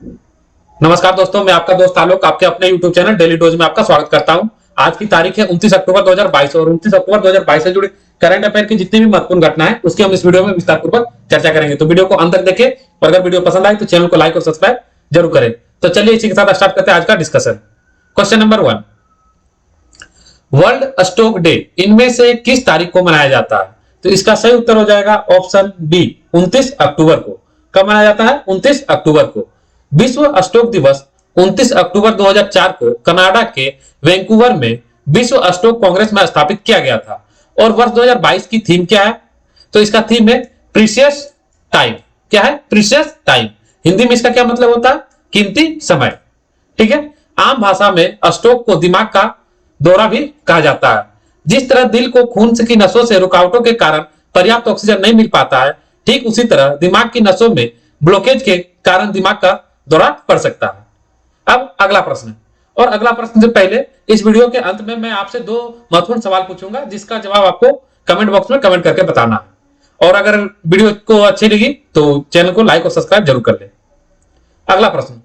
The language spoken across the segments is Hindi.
नमस्कार दोस्तों, मैं आपका दोस्त आलोक आपके अपने YouTube चैनल डेली डोज में आपका स्वागत करता हूं। आज की तारीख है 29 अक्टूबर 2022 और 29 अक्टूबर 2022 से जुड़े करंट अफेयर की जितनी भी महत्वपूर्ण घटना है उसकी हम इस वीडियो में विस्तारपूर्वक चर्चा करेंगे। तो वीडियो को अंत तक देखें और अगर वीडियो पसंद आए तो चैनल को लाइक और सब्सक्राइब जरूर करें। तो चलिए इसी के साथ स्टार्ट करते हैं आज का discussion. Question number 1, world stock day इनमें से किस तारीख को मनाया जाता है? तो इसका सही उत्तर हो जाएगा ऑप्शन बी, 29 अक्टूबर को। कब मनाया जाता है? 29 अक्टूबर को। विश्व स्टॉक दिवस 29 अक्टूबर 2004 को कनाडा के वैंकूवर में विश्व स्टॉक कांग्रेस में स्थापित किया गया था। और वर्ष 2022 की थीम क्या है? तो इसका थीम है प्रीशियस टाइम। क्या है? Precious time. हिंदी में इसका क्या मतलब होता है? कीमती समय। ठीक है। आम भाषा में स्टॉक को दिमाग का दौरा भी कहा जाता है। जिस तरह दिल को खून की नसों से रुकावटों के कारण पर्याप्त ऑक्सीजन नहीं मिल पाता है, ठीक उसी तरह दिमाग की नसों में ब्लॉकेज के कारण दिमाग का दौरा पड़ सकता है। अब अगला प्रश्न, और अगला प्रश्न से पहले इस वीडियो के अंत में मैं आपसे दो महत्वपूर्ण सवाल पूछूंगा जिसका जवाब आपको कमेंट बॉक्स में कमेंट करके बताना है। और अगर वीडियो को अच्छी लगी तो चैनल को लाइक और सब्सक्राइब जरूर कर ले। अगला प्रश्न,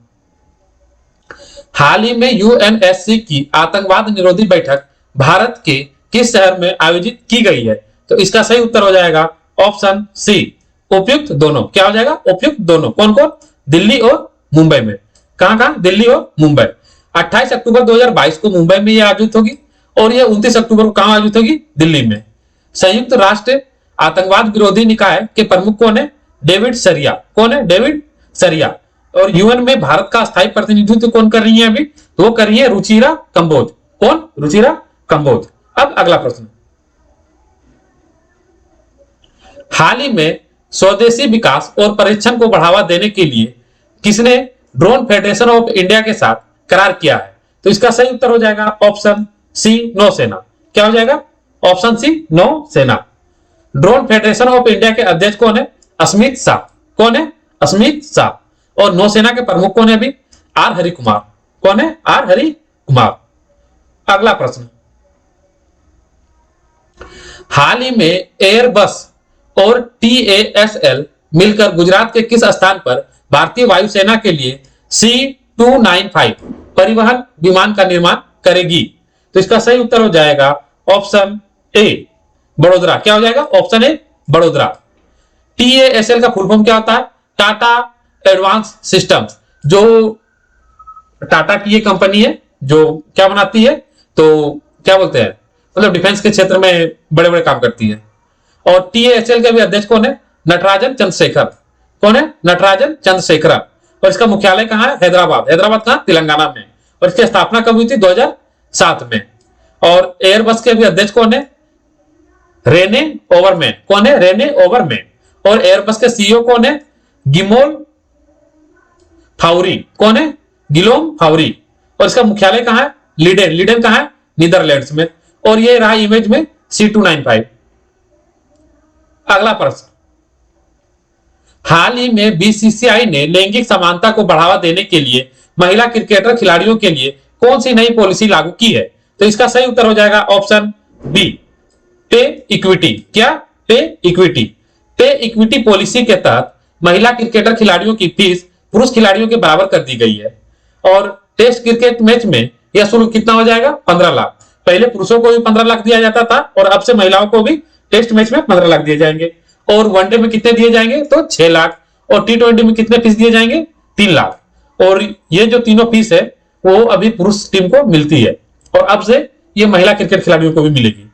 हाल ही में यूएनएससी की आतंकवाद निरोधी बैठक भारत के किस शहर में आयोजित की गई है? तो इसका सही उत्तर हो जाएगा ऑप्शन सी, उपयुक्त दोनों। क्या हो जाएगा? उपयुक्त दोनों। कौन कौन? दिल्ली और मुंबई में। कहां कहां? दिल्ली और मुंबई। 28 अक्टूबर 2022 को मुंबई में यह आयोजित होगी और यह 29 अक्टूबर को कहां आयोजित होगी? दिल्ली में। संयुक्त राष्ट्र आतंकवाद विरोधी निकाय के प्रमुख कौन है? डेविड सरिया। कौन है? डेविड सरिया। और यूएन में भारत का स्थायी प्रतिनिधित्व कौन कर रही है अभी? तो वो कर रही है रुचिरा कंबोज। कौन? रुचिरा कंबोज। अब अगला प्रश्न, हाल ही में स्वदेशी विकास और परीक्षण को बढ़ावा देने के लिए किसने ड्रोन फेडरेशन ऑफ इंडिया के साथ करार किया है? तो इसका सही उत्तर हो जाएगा ऑप्शन सी, नौसेना। क्या हो जाएगा? ऑप्शन सी, नौसेना। ड्रोन फेडरेशन ऑफ इंडिया के अध्यक्ष कौन है? अस्मित शाह। कौन है? अस्मित शाह। और नौसेना के प्रमुख कौन है अभी? आर हरि कुमार। कौन है? आर हरि कुमार। अगला प्रश्न, हाल ही में एयरबस और टीएएसएल मिलकर गुजरात के किस स्थान पर भारतीय वायुसेना के लिए C295 परिवहन विमान का निर्माण करेगी? तो इसका सही उत्तर हो जाएगा ऑप्शन ए, बड़ोदरा। क्या हो जाएगा? Option A, Vadodara. टीएएसएल का फुल फॉर्म क्या होता है? Tata advance systems. जो टाटा की ये कंपनी है जो क्या बनाती है, तो क्या बोलते हैं, मतलब डिफेंस के क्षेत्र में बड़े बड़े काम करती है। और टीएएसएल के भी अध्यक्ष कौन है? नटराजन चंद्रशेखर। कौन है? नटराजन चंद्रशेखर। और इसका मुख्यालय कहां है? हैदराबाद। हैदराबाद कहां? तेलंगाना में। और इसकी स्थापना कब हुई थी? 2007 में। और एयरबस के भी अध्यक्ष कौन है? Rene Obermann. कौन है? Rene Obermann. और एयरबस के सीईओ कौन है? गिमोल फाउरी। कौन है? गिलोम फाउरी। और इसका मुख्यालय कहां है? लीडेन। लीडेन कहां है? नीदरलैंड्स में। और ये रहा इमेज में C295। अगला प्रश्न, हाल ही में बीसीसीआई ने लैंगिक समानता को बढ़ावा देने के लिए महिला क्रिकेटर खिलाड़ियों के लिए कौन सी नई पॉलिसी लागू की है? तो इसका सही उत्तर हो जाएगा ऑप्शन बी, पे इक्विटी। क्या? पे इक्विटी। पे इक्विटी पॉलिसी के तहत महिला क्रिकेटर खिलाड़ियों की फीस पुरुष खिलाड़ियों के बराबर कर दी गई है। और टेस्ट क्रिकेट मैच में यह शुल्क कितना हो जाएगा? 15 लाख। पहले पुरुषों को भी 15 लाख दिया जाता था और अब से महिलाओं को भी टेस्ट मैच में 15 लाख दिए जाएंगे। और वनडे में कितने दिए जाएंगे? तो 6 लाख। और T20 में कितने फीस दिए जाएंगे? 3 लाख। और ये जो तीनों फीस है वो अभी पुरुष टीम को मिलती है और अब से ये महिला क्रिकेट खिलाड़ियों को भी मिलेगी।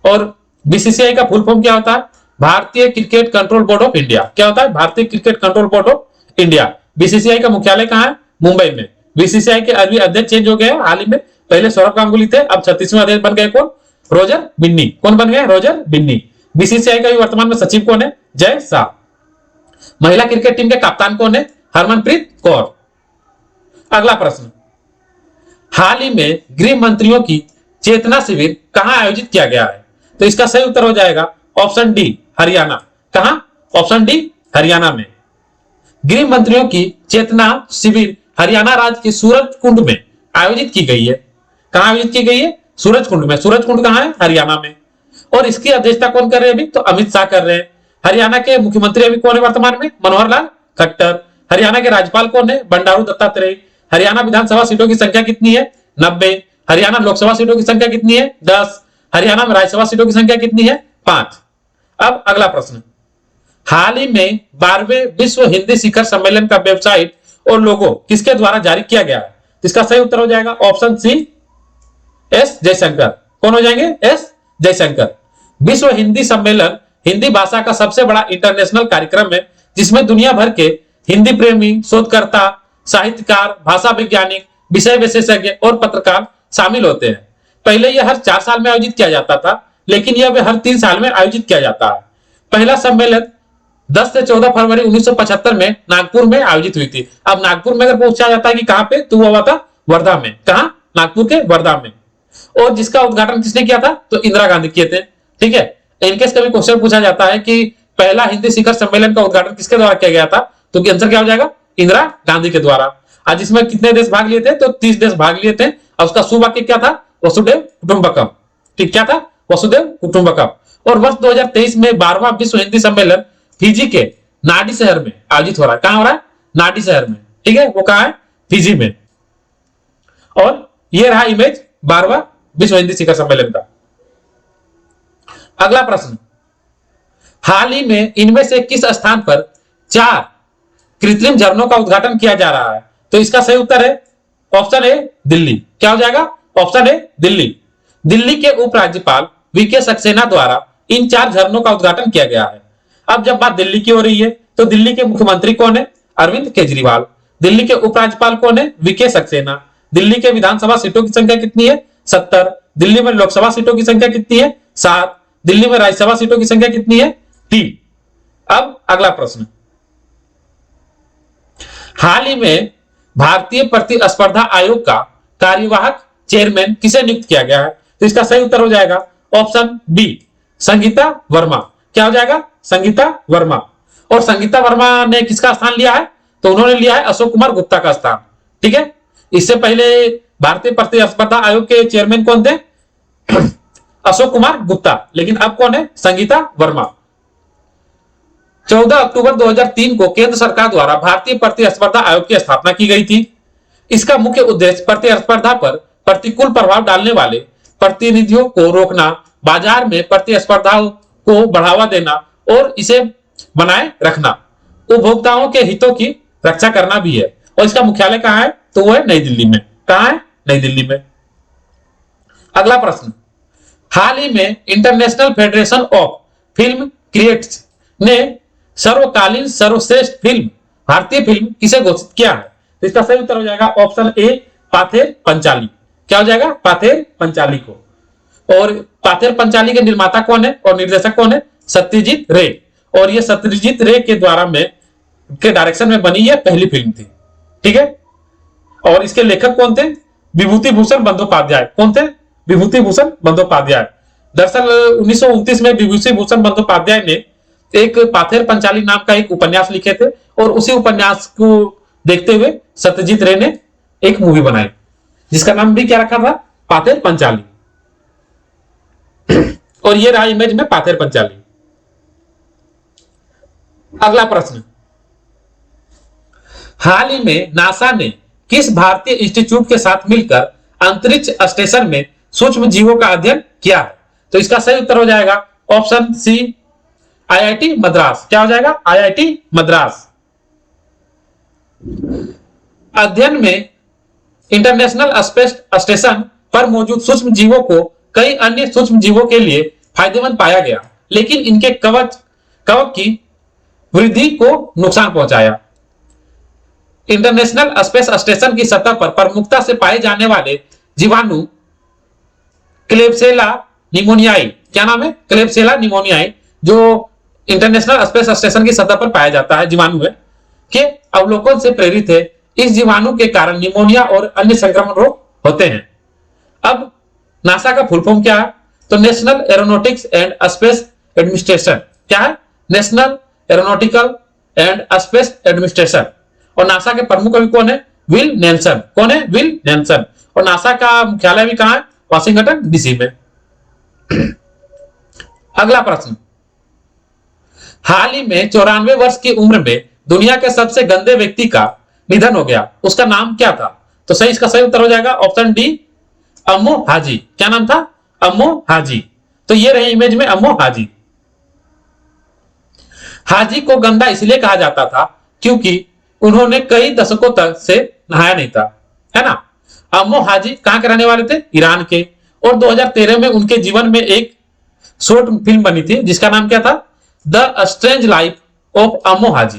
और बीसीसीआई का फुल फॉर्म क्या होता है? भारतीय cricket control board of India. क्या होता है? भारतीय cricket control board of India. BCCI का मुख्यालय कहां है? मुंबई में। बीसीसीआई के अभी अध्यक्ष चेंज हो गए हाल ही में। पहले सौरभ गांगुली थे, अब 36वें अध्यक्ष बन गए कौन? रोजर बिन्नी। कौन बन गए? रोजर बिन्नी। बीसीसीआई का वर्तमान में सचिव कौन है? जय शाह। महिला क्रिकेट टीम के कप्तान कौन है? हरमनप्रीत कौर। अगला प्रश्न, हाल ही में गृह मंत्रियों की चेतना शिविर कहां आयोजित किया गया है? तो इसका सही उत्तर हो जाएगा ऑप्शन डी, हरियाणा। कहां? ऑप्शन डी, हरियाणा में। गृह मंत्रियों की चेतना शिविर हरियाणा राज्य के सूरज कुंड में आयोजित की गई है। कहां आयोजित की गई है? सूरज कुंड में। सूरज कुंड कहां है? हरियाणा में। और इसकी अध्यक्षता कौन कर रहे हैं अभी? तो अमित शाह कर रहे हैं। हरियाणा के मुख्यमंत्री अभी कौन है वर्तमान में? मनोहर लाल खट्टर। हरियाणा के राज्यपाल कौन है? बंडारू दत्तात्रेय। हरियाणा विधानसभा सीटों की संख्या कितनी है? 90। हरियाणा लोकसभा सीटों की संख्या कितनी है? 10। हरियाणा में राज्यसभा सीटों की संख्या कितनी है? 5। अब अगला प्रश्न, हाल ही में 12वें विश्व हिंदी शिखर सम्मेलन का वेबसाइट और लोगो किसके द्वारा जारी किया गया है? इसका सही उत्तर हो जाएगा ऑप्शन सी, एस जयशंकर। कौन हो जाएंगे? एस जयशंकर। विश्व हिंदी सम्मेलन हिंदी भाषा का सबसे बड़ा इंटरनेशनल कार्यक्रम है जिसमें दुनिया भर के हिंदी प्रेमी, शोधकर्ता, साहित्यकार, भाषा वैज्ञानिक, विषय विशेषज्ञ और पत्रकार शामिल होते हैं। पहले यह हर 4 साल में आयोजित किया जाता था, लेकिन यह हर 3 साल में आयोजित किया जाता है। पहला सम्मेलन 10 से 14 फरवरी 1975 में नागपुर में आयोजित हुई थी। अब नागपुर में अगर पूछा जाता है कि कहां पे, तो हुआ था वर्धा में। कहां? नागपुर के वर्धा में। और जिसका उद्घाटन किसने किया था? तो इंदिरा गांधी किए थे। ठीक है, इनकेस कभी क्वेश्चन पूछा जाता है कि पहला हिंदी शिखर सम्मेलन का उद्घाटन किसके द्वारा किया गया था, तो आंसर क्या हो जाएगा? इंदिरा गांधी के द्वारा। आज इसमें कितने देश भाग लिए थे? तो 30 देश भाग लिए थे। और उसका शुभ क्या था? वसुदेव कुटुंबकम। ठीक, क्या था? वसुदेव कुटुंबकम। और वर्ष 2023 में 12वां विश्व हिंदी सम्मेलन फिजी के नाडी शहर में आयोजित हो रहा है। कहां हो रहा है? नाडी शहर में। ठीक है, वो कहां है? फिजी में। और ये रहा इमेज 12वां विश्व हिंदी शिखर सम्मेलन का। अगला प्रश्न, हाल ही में इनमें से किस स्थान पर 4 कृत्रिम झरनों का उद्घाटन किया जा रहा है? तो इसका सही उत्तर है ऑप्शन ए, दिल्ली। क्या हो जाएगा? Option A, Delhi. दिल्ली के उपराज्यपाल वीके सक्सेना द्वारा इन 4 झरनों का उद्घाटन किया गया है। अब जब बात दिल्ली की हो रही है, तो दिल्ली के मुख्यमंत्री कौन है? अरविंद केजरीवाल। दिल्ली के उपराज्यपाल कौन है? वीके सक्सेना। दिल्ली के विधानसभा सीटों की संख्या कितनी है? 70। दिल्ली में लोकसभा सीटों की संख्या कितनी है? 7। दिल्ली में राज्यसभा सीटों की संख्या कितनी है? 3। अब अगला प्रश्न, हाल ही में भारतीय प्रतिस्पर्धा आयोग का कार्यवाहक चेयरमैन किसे नियुक्त किया गया है? तो इसका सही उत्तर हो जाएगा ऑप्शन बी, संगीता वर्मा। क्या हो जाएगा? संगीता वर्मा। और संगीता वर्मा ने किसका स्थान लिया है? तो उन्होंने लिया है अशोक कुमार गुप्ता का स्थान। ठीक है, इससे पहले भारतीय प्रतिस्पर्धा आयोग के चेयरमैन कौन थे? अशोक कुमार गुप्ता। लेकिन अब कौन है? संगीता वर्मा। 14 अक्टूबर 2003 को केंद्र सरकार द्वारा भारतीय प्रतिस्पर्धा आयोग की स्थापना की गई थी। इसका मुख्य उद्देश्य प्रतिस्पर्धा पर प्रतिकूल प्रभाव डालने वाले प्रतिनिधियों को रोकना, बाजार में प्रतिस्पर्धा को बढ़ावा देना और इसे बनाए रखना, उपभोक्ताओं के हितों की रक्षा करना भी है। और इसका मुख्यालय कहां है? तो वो है नई दिल्ली में। कहां है? नई दिल्ली में। अगला प्रश्न, हाल ही में international federation of film critics ने सर्वकालीन सर्वश्रेष्ठ फिल्म भारतीय फिल्म किसे घोषित किया है? तो इसका सही उत्तर हो जाएगा ऑप्शन ए, पाथेर पंचाली। क्या हो जाएगा? पाथेर पंचाली को। और पाथेर पंचाली के निर्माता कौन है और निर्देशक कौन है? सत्यजीत रे। और ये सत्यजीत रे के द्वारा के डायरेक्शन में बनी यह पहली फिल्म थी। ठीक है, और इसके लेखक कौन थे? विभूति भूषण बंदोपाध्याय। कौन थे? विभूति भूषण बंदोपाध्याय। दरअसल 1929 में विभूति भूषण बंदोपाध्याय ने एक पाथेर पंचाली नाम का एक उपन्यास लिखे थे, और उसी उपन्यास को देखते हुए सत्यजीत रे ने एक मूवी बनाई जिसका नाम भी क्या रखा था? पाथेर पंचाली। और ये रहा इमेज में पाथेर पंचाली। अगला प्रश्न, हाल ही में नासा ने किस भारतीय इंस्टीट्यूट के साथ मिलकर अंतरिक्ष स्टेशन में सूक्ष्म जीवों का अध्ययन किया है? तो इसका सही उत्तर हो जाएगा ऑप्शन सी, आईआईटी मद्रास। क्या हो जाएगा? आईआईटी मद्रास। अध्ययन में इंटरनेशनल स्पेस स्टेशन पर मौजूद सूक्ष्म जीवों को कई अन्य सूक्ष्म जीवों के लिए फायदेमंद पाया गया, लेकिन इनके कवच की वृद्धि को नुकसान पहुंचाया। इंटरनेशनल स्पेस स्टेशन की सतह पर प्रमुखता से पाए जाने वाले जीवाणु क्लेब्सिला निमोनियाई, क्या नाम है? क्लेब्सिला निमोनियाई, जो इंटरनेशनल स्पेस स्टेशन की सतह पर पाया जाता है जीवाणु है, के अवलोकन से प्रेरित है। इस जीवाणु के कारण निमोनिया और अन्य संक्रमण रोग होते हैं। अब नासा का फुल फॉर्म क्या है? तो national aeronautics and space administration. क्या है? National aeronautical and space administration. और नासा के प्रमुख अभी कौन है? Will Nelson. कौन है? Will Nelson. और नासा का मुख्यालय भी कहां है? वाशिंगटन डीसी में। अगला प्रश्न, हाल ही में 94 वर्ष की उम्र में दुनिया के सबसे गंदे व्यक्ति का निधन हो गया, उसका नाम क्या था? तो सही, इसका सही उत्तर हो जाएगा ऑप्शन डी, अम्मो हाजी। क्या नाम था? अम्मो हाजी। तो ये रही इमेज में अम्मो हाजी। हाजी को गंदा इसलिए कहा जाता था क्योंकि उन्होंने कई दशकों तक से नहाया नहीं था, है ना। अम्मो हाजी कहां के रहने वाले थे? ईरान के। और 2013 में उनके जीवन में एक शॉर्ट फिल्म बनी थी जिसका नाम क्या था? द स्ट्रेंज लाइफ ऑफ अम्मो हाजी।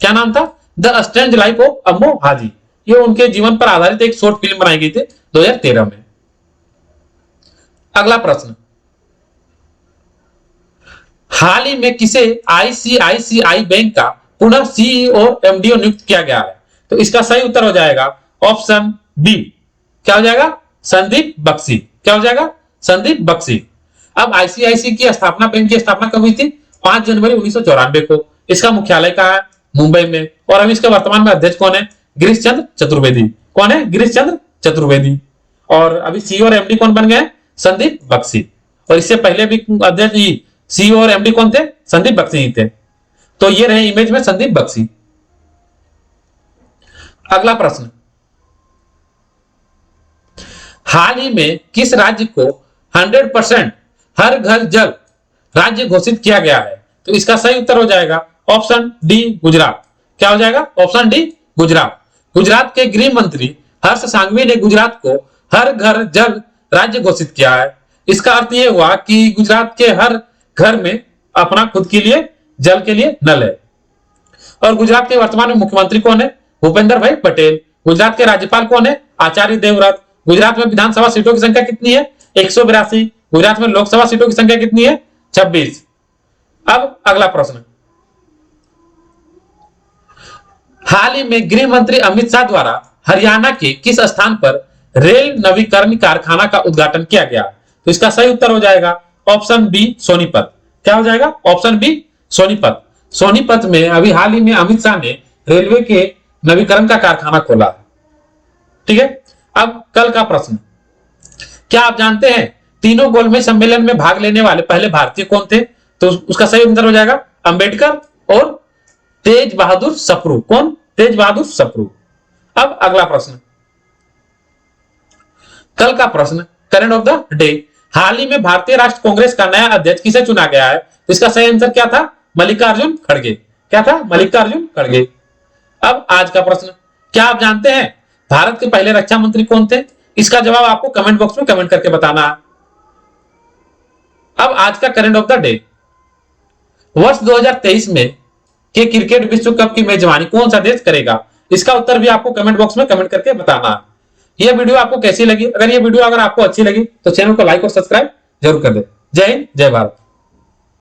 क्या नाम था? द स्ट्रेंज लाइफ ऑफ अम्मो हाजी। ये उनके जीवन पर आधारित एक शॉर्ट फिल्म बनाई गई थी 2013 में। अगला प्रश्न, हाल ही में किसे आईसीआईसीआई बैंक का पुनः सीईओ एमडीओ नियुक्त किया गया है? तो इसका सही उत्तर हो जाएगा ऑप्शन बी। क्या हो जाएगा? संदीप बख्शी। क्या हो जाएगा? संदीप बख्शी। अब आईसीआईसी की स्थापना, बैंक की स्थापना कब हुई थी? 5 जनवरी 1994 को। इसका मुख्यालय कहां है? मुंबई में। और अभी इसका वर्तमान में अध्यक्ष कौन है? गिरीश चंद्र चतुर्वेदी। कौन है? गिरीश चंद्र चतुर्वेदी। और अभी सीईओ और एमडी कौन बन गए? संदीप बख्शी। और इससे पहले भी अध्यक्ष, सीईओ और एमडी कौन थे? संदीप बख्शी ही थे। तो ये रहे इमेज में संदीप बख्शी। अगला प्रश्न, हाल ही में किस राज्य को 100% हर घर जल राज्य घोषित किया गया है? तो इसका सही उत्तर हो जाएगा ऑप्शन डी, गुजरात। क्या हो जाएगा? Option D, Gujarat. गुजरात के गृह मंत्री हर्ष सांघवी ने गुजरात को हर घर जल राज्य घोषित किया है। इसका अर्थ यह हुआ कि गुजरात के हर घर में अपना खुद के लिए जल के लिए नल है। और गुजरात के वर्तमान में मुख्यमंत्री कौन है? भूपेंद्र भाई पटेल। गुजरात के राज्यपाल कौन है? आचार्य देवव्रत। गुजरात में विधानसभा सीटों की संख्या कितनी है? 182। गुजरात में लोकसभा सीटों की संख्या कितनी है? 26। अब अगला प्रश्न, हाल ही में गृह मंत्री अमित शाह द्वारा हरियाणा के किस स्थान पर रेल नवीकरण कारखाना का उद्घाटन किया गया? तो इसका सही उत्तर हो जाएगा ऑप्शन बी, सोनीपत। क्या हो जाएगा? Option B, Sonipat. सोनीपत में अभी हाल ही में अमित शाह ने रेलवे के नवीकरण का कारखाना खोला। ठीक है। अब कल का प्रश्न, क्या आप जानते हैं तीनों गोलमेज सम्मेलन में भाग लेने वाले पहले भारतीय कौन थे? तो उसका सही उत्तर हो जाएगा अंबेडकर और तेज बहादुर सप्रू। कौन? तेज बहादुर सप्रू। अब अगला प्रश्न, कल का प्रश्न, करंट ऑफ द डे, हाल ही में भारतीय राष्ट्र कांग्रेस का नया अध्यक्ष किसे चुना गया है? तो इसका सही आंसर क्या था? मल्लिकार्जुन खड़गे। क्या था? मल्लिकार्जुन खड़गे। अब आज का प्रश्न, क्या आप जानते हैं भारत के पहले रक्षा मंत्री कौन थे? इसका जवाब आपको कमेंट बॉक्स में कमेंट करके बताना है। अब आज का करंट ऑफ द डे, वर्ष 2023 में के क्रिकेट विश्व कप की मेजबानी कौन सा देश करेगा? इसका उत्तर भी आपको कमेंट बॉक्स में कमेंट करके बताना है। यह वीडियो आपको कैसी लगी? अगर ये वीडियो आपको अच्छी लगी तो चैनल को लाइक और सब्सक्राइब जरूर कर दे। जय हिंद, जय भारत।